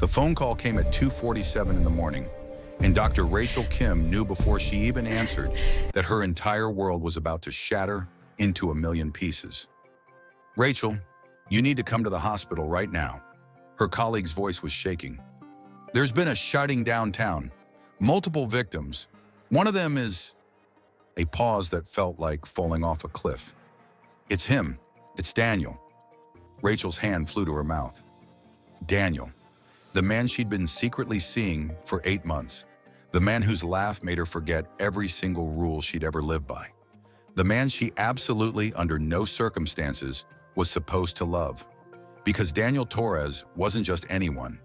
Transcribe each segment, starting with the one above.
The phone call came at 2:47 in the morning, and Dr. Rachel Kim knew before she even answered that her entire world was about to shatter into a million pieces. "Rachel, you need to come to the hospital right now." Her colleague's voice was shaking. "There's been a shouting downtown. Multiple victims. One of them is—" A pause that felt like falling off a cliff. "It's him. It's Daniel." Rachel's hand flew to her mouth. Daniel, the man she'd been secretly seeing for 8 months. The man whose laugh made her forget every single rule she'd ever lived by. The man she absolutely, under no circumstances, was supposed to love. Because Daniel Torres wasn't just anyone.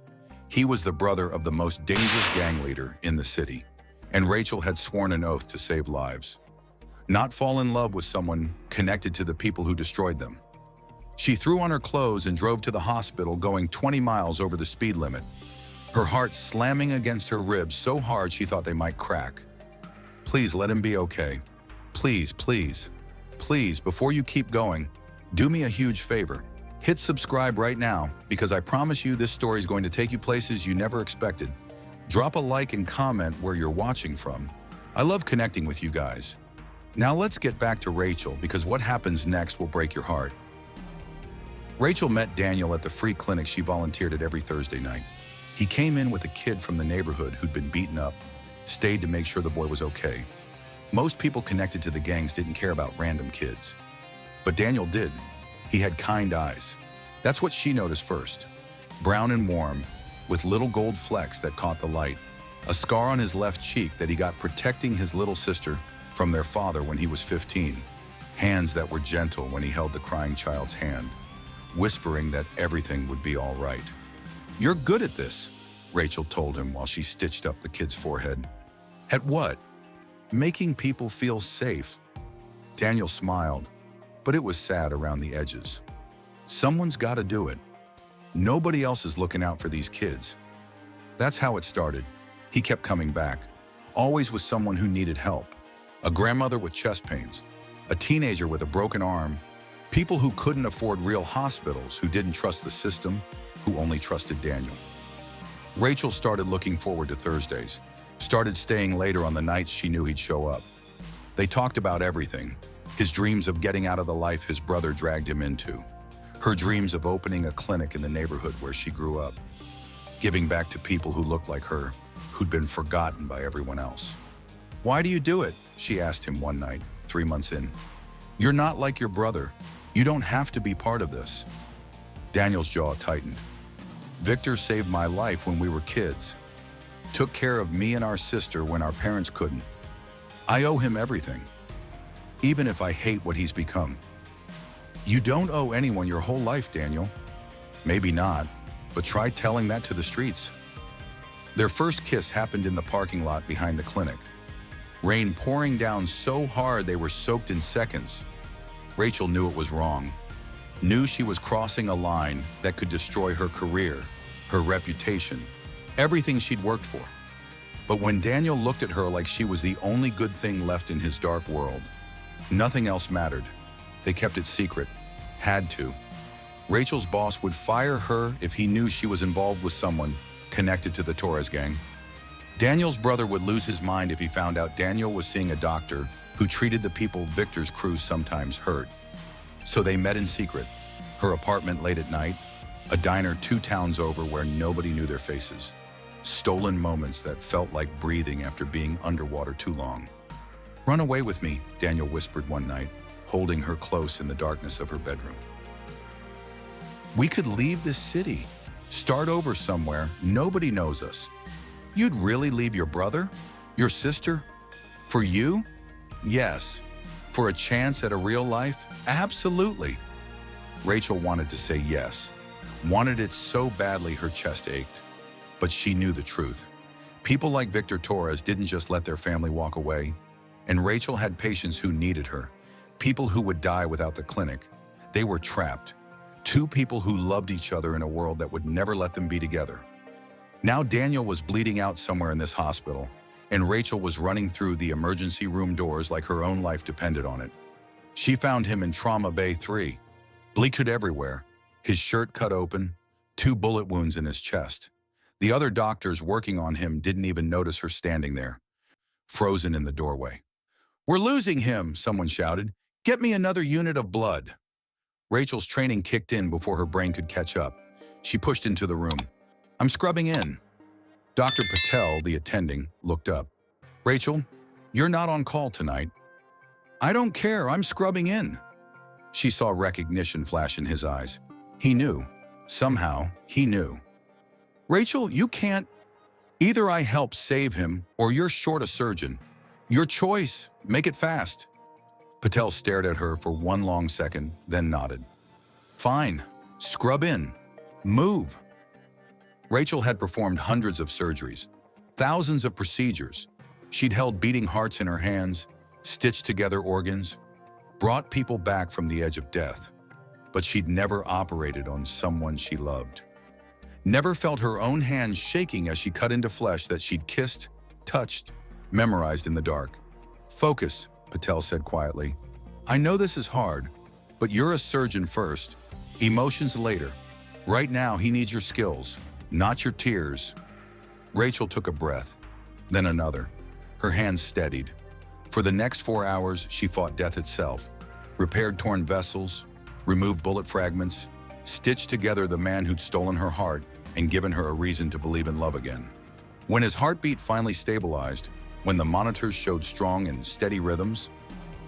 He was the brother of the most dangerous gang leader in the city. And Rachel had sworn an oath to save lives. Not fall in love with someone connected to the people who destroyed them. She threw on her clothes and drove to the hospital, going 20 miles over the speed limit. Her heart slamming against her ribs so hard she thought they might crack. "Please let him be okay. Please, please, please, before you keep going, do me a huge favor. Hit subscribe right now, because I promise you this story is going to take you places you never expected. Drop a like and comment where you're watching from. I love connecting with you guys." Now let's get back to Rachel, because what happens next will break your heart. Rachel met Daniel at the free clinic she volunteered at every Thursday night. He came in with a kid from the neighborhood who'd been beaten up, stayed to make sure the boy was okay. Most people connected to the gangs didn't care about random kids. But Daniel did. He had kind eyes. That's what she noticed first. Brown and warm, with little gold flecks that caught the light. A scar on his left cheek that he got protecting his little sister from their father when he was 15. Hands that were gentle when he held the crying child's hand, whispering that everything would be all right. "You're good at this," Rachel told him while she stitched up the kid's forehead. "At what?" "Making people feel safe." Daniel smiled, but it was sad around the edges. Someone's got to do it. Nobody else is looking out for these kids. That's how it started. He kept coming back, always with someone who needed help. A grandmother with chest pains, a teenager with a broken arm, people who couldn't afford real hospitals, who didn't trust the system, who only trusted Daniel. Rachel started looking forward to Thursdays, started staying later on the nights she knew he'd show up. They talked about everything, his dreams of getting out of the life his brother dragged him into, her dreams of opening a clinic in the neighborhood where she grew up, giving back to people who looked like her, who'd been forgotten by everyone else. "Why do you do it?" she asked him one night, 3 months in. "You're not like your brother. You don't have to be part of this." Daniel's jaw tightened. "Victor saved my life when we were kids. Took care of me and our sister when our parents couldn't. I owe him everything, even if I hate what he's become." "You don't owe anyone your whole life, Daniel." "Maybe not, but try telling that to the streets." Their first kiss happened in the parking lot behind the clinic. Rain pouring down so hard they were soaked in seconds. Rachel knew it was wrong. Knew she was crossing a line that could destroy her career, her reputation, everything she'd worked for. But when Daniel looked at her like she was the only good thing left in his dark world, nothing else mattered. They kept it secret. Had to. Rachel's boss would fire her if he knew she was involved with someone connected to the Torres gang. Daniel's brother would lose his mind if he found out Daniel was seeing a doctor who treated the people Victor's crew sometimes hurt. So they met in secret, her apartment late at night, a diner 2 towns over where nobody knew their faces. Stolen moments that felt like breathing after being underwater too long. "Run away with me," Daniel whispered one night, holding her close in the darkness of her bedroom. "We could leave this city, start over somewhere, nobody knows us." "You'd really leave your brother? Your sister? For you?" "Yes. For a chance at a real life? Absolutely." Rachel wanted to say yes, wanted it so badly her chest ached. But she knew the truth. People like Victor Torres didn't just let their family walk away, and Rachel had patients who needed her, people who would die without the clinic. They were trapped. 2 people who loved each other in a world that would never let them be together. Now Daniel was bleeding out somewhere in this hospital, and Rachel was running through the emergency room doors like her own life depended on it. She found him in Trauma Bay 3, bleeding everywhere, his shirt cut open, 2 bullet wounds in his chest. The other doctors working on him didn't even notice her standing there, frozen in the doorway. "We're losing him," someone shouted. "Get me another unit of blood." Rachel's training kicked in before her brain could catch up. She pushed into the room. "I'm scrubbing in." Dr. Patel, the attending, looked up. "Rachel, you're not on call tonight." "I don't care, I'm scrubbing in." She saw recognition flash in his eyes. He knew. Somehow, he knew. "Rachel, you can't. Either I help save him or you're short a surgeon. Your choice. Make it fast." Patel stared at her for one long second, then nodded. "Fine. Scrub in. Move." Rachel had performed hundreds of surgeries, thousands of procedures. She'd held beating hearts in her hands, stitched together organs, brought people back from the edge of death. But she'd never operated on someone she loved. Never felt her own hands shaking as she cut into flesh that she'd kissed, touched, memorized in the dark. "Focus," Patel said quietly. "I know this is hard, but you're a surgeon first, emotions later. Right now, he needs your skills, not your tears." Rachel took a breath, then another. Her hands steadied. For the next 4 hours, she fought death itself, repaired torn vessels, removed bullet fragments, stitched together the man who'd stolen her heart and given her a reason to believe in love again. When his heartbeat finally stabilized, when the monitors showed strong and steady rhythms,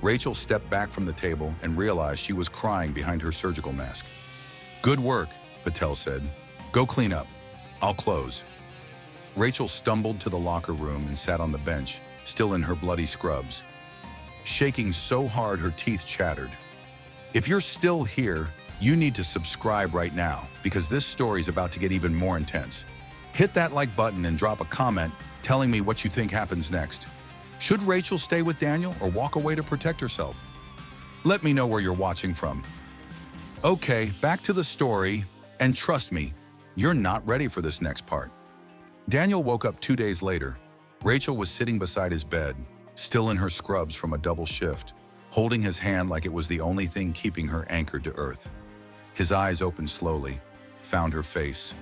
Rachel stepped back from the table and realized she was crying behind her surgical mask. "Good work," Patel said. "Go clean up. I'll close." Rachel stumbled to the locker room and sat on the bench, still in her bloody scrubs, shaking so hard her teeth chattered. If you're still here, you need to subscribe right now because this story's about to get even more intense. Hit that like button and drop a comment telling me what you think happens next. Should Rachel stay with Daniel or walk away to protect herself? Let me know where you're watching from. Okay, back to the story, and trust me, you're not ready for this next part. Daniel woke up 2 days later. Rachel was sitting beside his bed, still in her scrubs from a double shift, holding his hand like it was the only thing keeping her anchored to earth. His eyes opened slowly, found her face,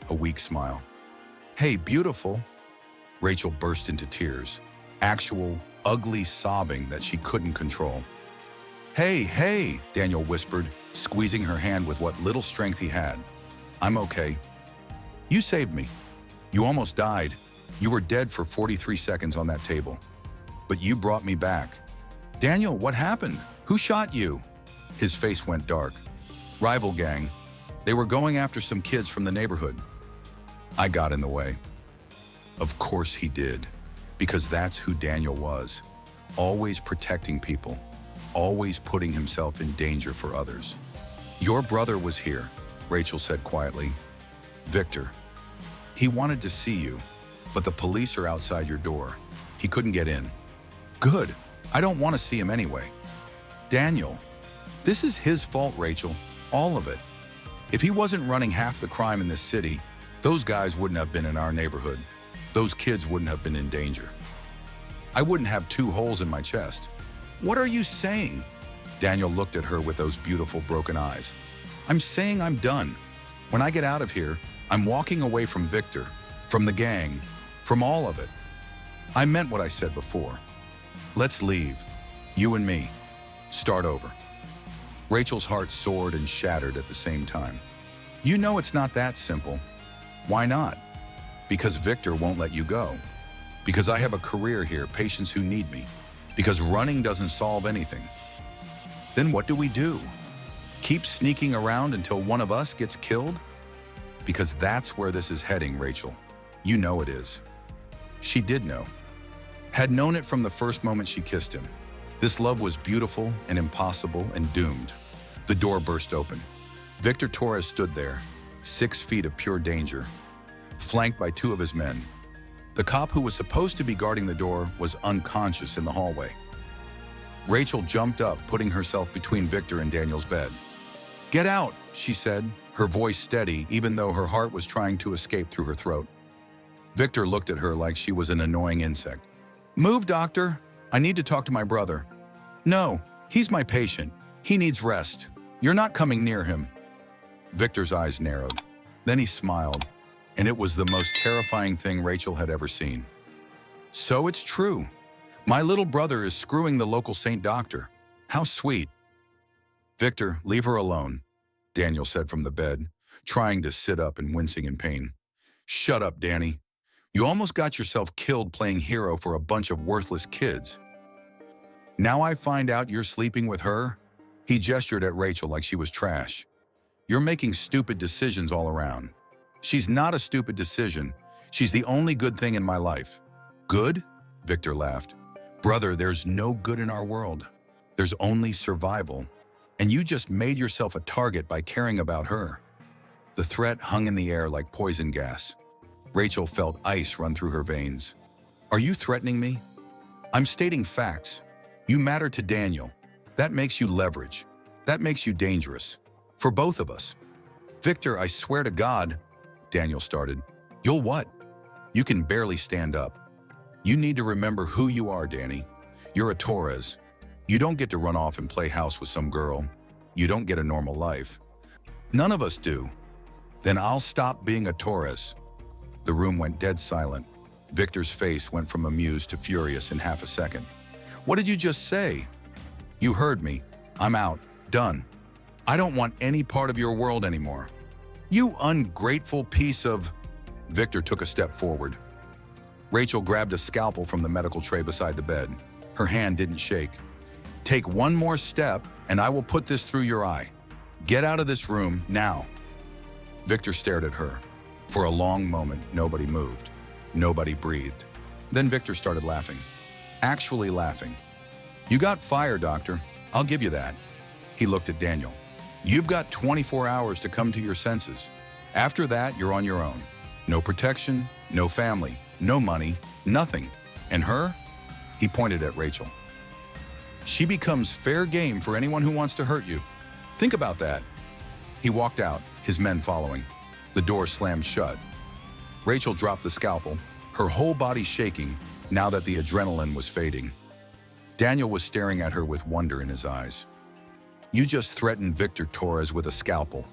a weak smile. "Hey, beautiful." Rachel burst into tears, actual, ugly sobbing that she couldn't control. Hey, Daniel whispered, squeezing her hand with what little strength he had. "I'm okay. You saved me. You almost died. You were dead for 43 seconds on that table. But you brought me back." "Daniel, what happened? Who shot you?" His face went dark. "Rival gang. They were going after some kids from the neighborhood. I got in the way." Of course he did, because that's who Daniel was. Always protecting people, always putting himself in danger for others. "Your brother was here," Rachel said quietly. "Victor. He wanted to see you, but the police are outside your door. He couldn't get in." "Good. I don't want to see him anyway." "Daniel. This is his fault, Rachel. All of it. If he wasn't running half the crime in this city, those guys wouldn't have been in our neighborhood. Those kids wouldn't have been in danger. I wouldn't have 2 holes in my chest." "What are you saying?" Daniel looked at her with those beautiful broken eyes. "I'm saying I'm done. When I get out of here, I'm walking away from Victor, from the gang, from all of it. I meant what I said before. Let's leave. You and me. Start over." Rachel's heart soared and shattered at the same time. "You know it's not that simple." "Why not?" "Because Victor won't let you go. Because I have a career here, patients who need me. Because running doesn't solve anything." "Then what do we do? Keep sneaking around until one of us gets killed?" "Because that's where this is heading, Rachel. You know it is." She did know. Had known it from the first moment she kissed him. This love was beautiful and impossible and doomed. The door burst open. Victor Torres stood there, 6 feet of pure danger, flanked by 2 of his men. The cop who was supposed to be guarding the door was unconscious in the hallway. Rachel jumped up, putting herself between Victor and Daniel's bed. "Get out," she said, her voice steady even though her heart was trying to escape through her throat. Victor looked at her like she was an annoying insect. "Move, doctor. I need to talk to my brother." "No, he's my patient. He needs rest. You're not coming near him." Victor's eyes narrowed. Then he smiled. and it was the most terrifying thing Rachel had ever seen. So it's true. My little brother is screwing the local Saint doctor. How sweet. Victor, leave her alone, Daniel said from the bed, trying to sit up and wincing in pain. Shut up, Danny. You almost got yourself killed playing hero for a bunch of worthless kids. Now I find out you're sleeping with her? He gestured at Rachel like she was trash. You're making stupid decisions all around. She's not a stupid decision. She's the only good thing in my life. Good? Victor laughed. Brother, there's no good in our world. There's only survival. And you just made yourself a target by caring about her. The threat hung in the air like poison gas. Rachel felt ice run through her veins. Are you threatening me? I'm stating facts. You matter to Daniel. That makes you leverage. That makes you dangerous. For both of us. Victor, I swear to God, Daniel started. You'll what? You can barely stand up. You need to remember who you are, Danny. You're a Torres. You don't get to run off and play house with some girl. You don't get a normal life. None of us do. Then I'll stop being a Torres. The room went dead silent. Victor's face went from amused to furious in half a second. What did you just say? You heard me. I'm out. Done. I don't want any part of your world anymore. You ungrateful piece of... Victor took a step forward. Rachel grabbed a scalpel from the medical tray beside the bed. Her hand didn't shake. Take one more step, and I will put this through your eye. Get out of this room, now. Victor stared at her. For a long moment, nobody moved. Nobody breathed. Then Victor started laughing. Actually laughing. You got fire, Doctor. I'll give you that. He looked at Daniel. You've got 24 hours to come to your senses. After that, you're on your own. No protection, no family, no money, nothing. And her? He pointed at Rachel. She becomes fair game for anyone who wants to hurt you. Think about that. He walked out, his men following. The door slammed shut. Rachel dropped the scalpel, her whole body shaking now that the adrenaline was fading. Daniel was staring at her with wonder in his eyes. You just threatened Victor Torres with a scalpel.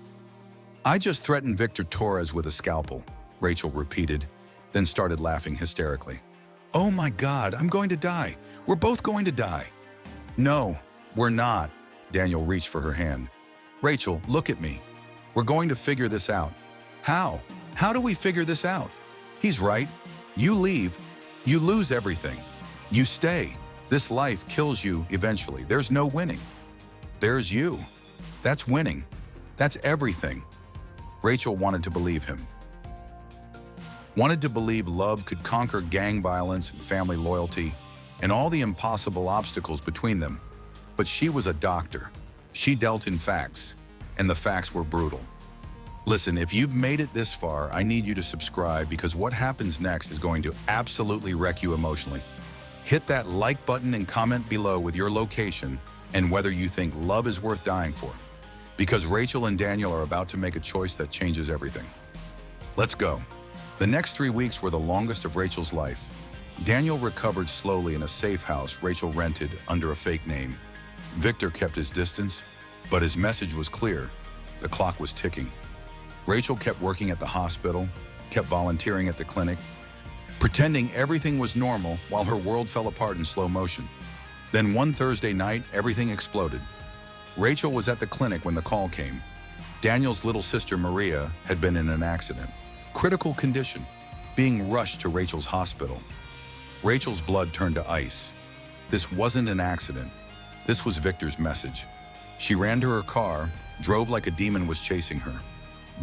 I just threatened Victor Torres with a scalpel, Rachel repeated, then started laughing hysterically. Oh my God, I'm going to die. We're both going to die. No, we're not. Daniel reached for her hand. Rachel, look at me. We're going to figure this out. How? How do we figure this out? He's right. You leave, you lose everything. You stay. This life kills you eventually. There's no winning. There's you. That's winning. That's everything. Rachel wanted to believe him. Wanted to believe love could conquer gang violence and family loyalty and all the impossible obstacles between them. But she was a doctor. She dealt in facts, and the facts were brutal. Listen, if you've made it this far, I need you to subscribe because what happens next is going to absolutely wreck you emotionally. Hit that like button and comment below with your location and whether you think love is worth dying for. Because Rachel and Daniel are about to make a choice that changes everything. Let's go. The next 3 weeks were the longest of Rachel's life. Daniel recovered slowly in a safe house Rachel rented under a fake name. Victor kept his distance, but his message was clear. The clock was ticking. Rachel kept working at the hospital, kept volunteering at the clinic, pretending everything was normal while her world fell apart in slow motion. Then one Thursday night, everything exploded. Rachel was at the clinic when the call came. Daniel's little sister Maria had been in an accident. Critical condition, being rushed to Rachel's hospital. Rachel's blood turned to ice. This wasn't an accident. This was Victor's message. She ran to her car, drove like a demon was chasing her,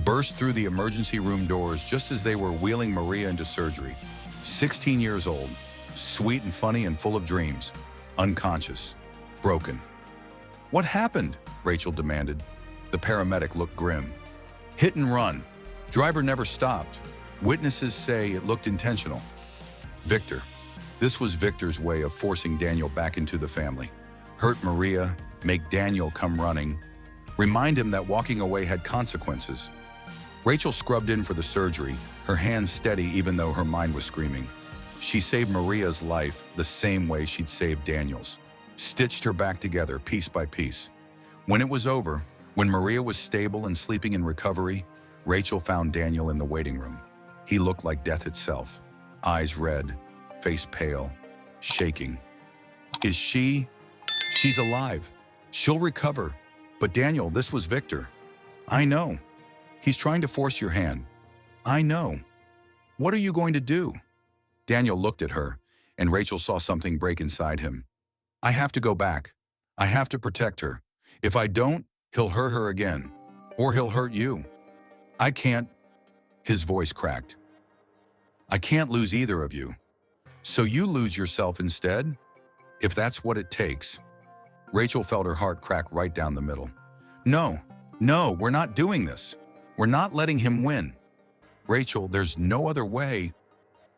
burst through the emergency room doors just as they were wheeling Maria into surgery. 16 years old, sweet and funny and full of dreams, unconscious, broken. What happened? Rachel demanded. The paramedic looked grim. Hit and run. Driver never stopped. Witnesses say it looked intentional. Victor. This was Victor's way of forcing Daniel back into the family. Hurt Maria, make Daniel come running, remind him that walking away had consequences. Rachel scrubbed in for the surgery, her hands steady even though her mind was screaming. She saved Maria's life the same way she'd saved Daniel's. Stitched her back together piece by piece. When it was over, when Maria was stable and sleeping in recovery, Rachel found Daniel in the waiting room. He looked like death itself. Eyes red, face pale, shaking. Is she? She's alive. She'll recover. But Daniel, this was Victor. I know. He's trying to force your hand. I know. What are you going to do? Daniel looked at her, and Rachel saw something break inside him. I have to go back. I have to protect her. If I don't, he'll hurt her again. Or he'll hurt you. I can't. His voice cracked. I can't lose either of you. So you lose yourself instead? If that's what it takes. Rachel felt her heart crack right down the middle. No, we're not doing this. We're not letting him win. Rachel, there's no other way.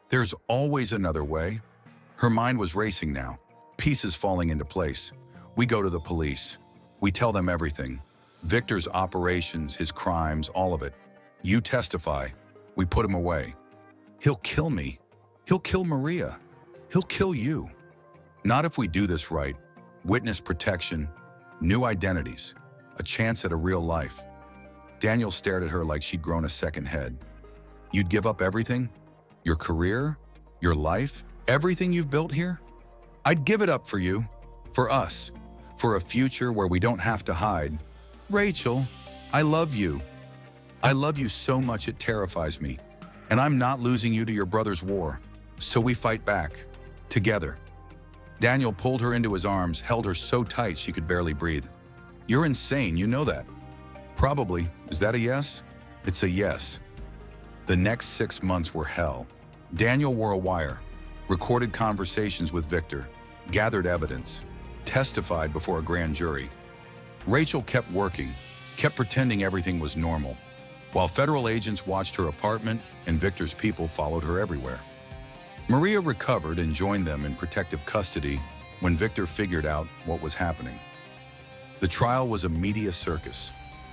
There's always another way. Her mind was racing now, pieces falling into place. We go to the police. We tell them everything. Victor's operations, his crimes, all of it. You testify. We put him away. He'll kill me. He'll kill Maria. He'll kill you. Not if we do this right. Witness protection, new identities, a chance at a real life. Daniel stared at her like she'd grown a second head. You'd give up everything? Your career? Your life? Everything you've built here? I'd give it up for you. For us. For a future where we don't have to hide. Rachel, I love you. I love you so much it terrifies me. And I'm not losing you to your brother's war. So we fight back. Together. Daniel pulled her into his arms, held her so tight she could barely breathe. You're insane, you know that. Probably. Is that a yes? It's a yes. The next 6 months were hell. Daniel wore a wire, recorded conversations with Victor, gathered evidence, testified before a grand jury. Rachel kept working, kept pretending everything was normal, while federal agents watched her apartment and Victor's people followed her everywhere. Maria recovered and joined them in protective custody when Victor figured out what was happening. The trial was a media circus.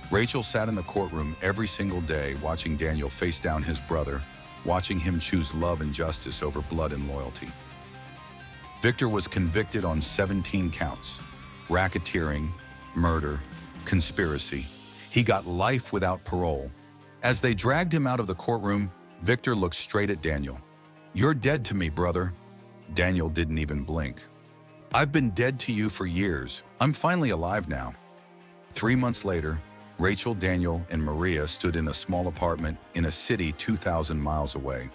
Rachel sat in the courtroom every single day watching Daniel face down his brother, watching him choose love and justice over blood and loyalty. Victor was convicted on 17 counts: racketeering, murder, conspiracy. He got life without parole. As they dragged him out of the courtroom, Victor looked straight at Daniel. You're dead to me, brother. Daniel didn't even blink. I've been dead to you for years. I'm finally alive now. 3 months later, Rachel, Daniel, and Maria stood in a small apartment in a city 2,000 miles away.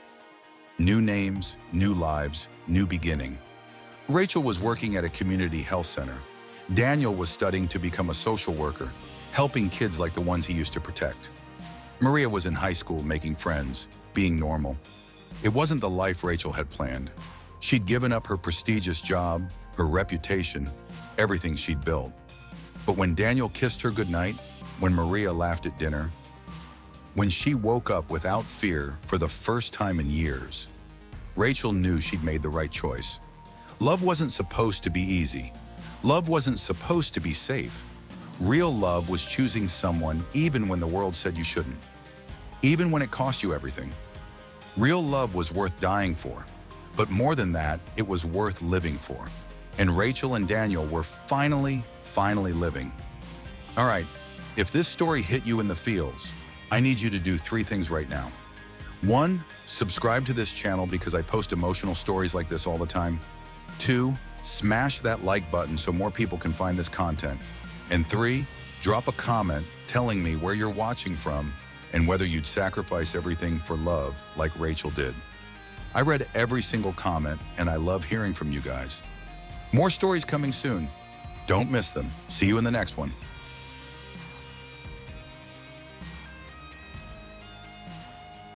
New names, new lives, new beginning. Rachel was working at a community health center. Daniel was studying to become a social worker, helping kids like the ones he used to protect. Maria was in high school making friends, being normal. It wasn't the life Rachel had planned. She'd given up her prestigious job, her reputation, everything she'd built. But when Daniel kissed her goodnight, when Maria laughed at dinner, when she woke up without fear for the first time in years, Rachel knew she'd made the right choice. Love wasn't supposed to be easy. Love wasn't supposed to be safe. Real love was choosing someone even when the world said you shouldn't. Even when it cost you everything. Real love was worth dying for. But more than that, it was worth living for. And Rachel and Daniel were finally living. All right, if this story hit you in the feels, I need you to do 3 things right now. 1, subscribe to this channel because I post emotional stories like this all the time. 2, smash that like button so more people can find this content. And 3, drop a comment telling me where you're watching from and whether you'd sacrifice everything for love like Rachel did. I read every single comment and I love hearing from you guys. More stories coming soon. Don't miss them. See you in the next one.